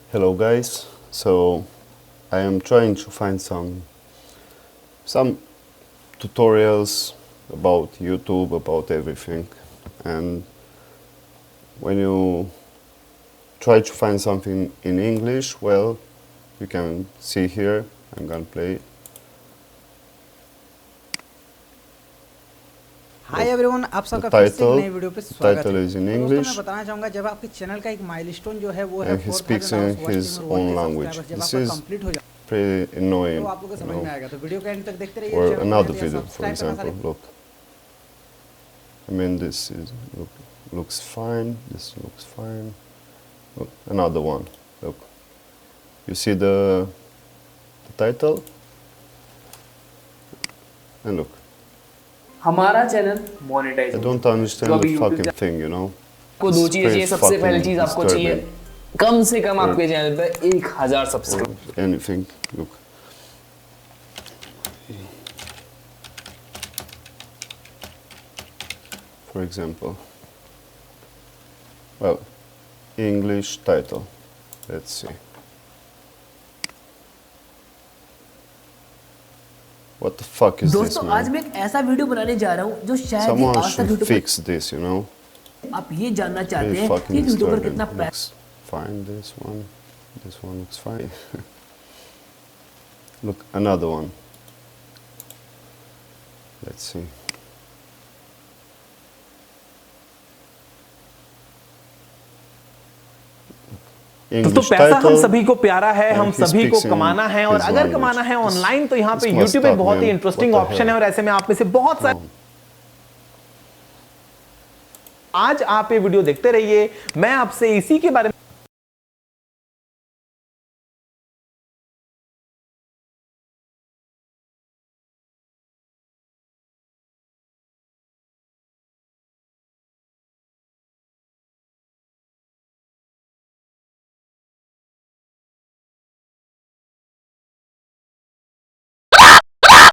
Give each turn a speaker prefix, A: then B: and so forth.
A: Hello guys, so I am trying to find some tutorials about YouTube, about everything, and when you try to find something in English, well, you can see here, I'm gonna play.
B: Hi everyone, आप सबका फिर से एक नई video पे स्वागत है।
A: Is in
B: दोस्तों
A: English.
B: मैं बताना चाहूँगा जब आपके चैनल का एक माइलस्टोन जो है वो है
A: And he speaks in his own language. This is pretty annoying.
B: तो आप लोगों को समझ में आएगा, तो वीडियो के एंड तक देखते रहिए।
A: Or another video, for example, look. I mean, this looks fine. This looks fine. Look, another one. Look, you see the title, and look.
C: हमारा channel monetize
A: I don't understand the fucking thing, you know.
C: को दो चीजें चाहिए। सबसे पहली चीज आपको चाहिए कम से कम आपके चैनल पे 1000 subscriber.
A: Anything, look. For example, well, English title. Let's see. What the fuck is this,
C: दोस्तों
A: man?
C: आज मैं एक ऐसा वीडियो बनाने जा रहा हूँ जो शायद ही
A: Someone
C: आज तक
A: should
C: YouTube
A: fix this, you know.
C: पर आप ये जानना चाहते
A: Really
C: हैं
A: fucking
C: कि यूट्यूब पर
A: disturbing.
C: कितना
A: Looks fine. This one looks fine. Look, another one. Let's see.
D: दोस्तों पैसा हम सभी को प्यारा है, हम सभी को कमाना है, और अगर कमाना है ऑनलाइन तो यहाँ पे YouTube पे बहुत ही इंटरेस्टिंग ऑप्शन है, और ऐसे में आप में से बहुत सारे आज आप ये वीडियो देखते रहिए। मैं आपसे इसी के बारे में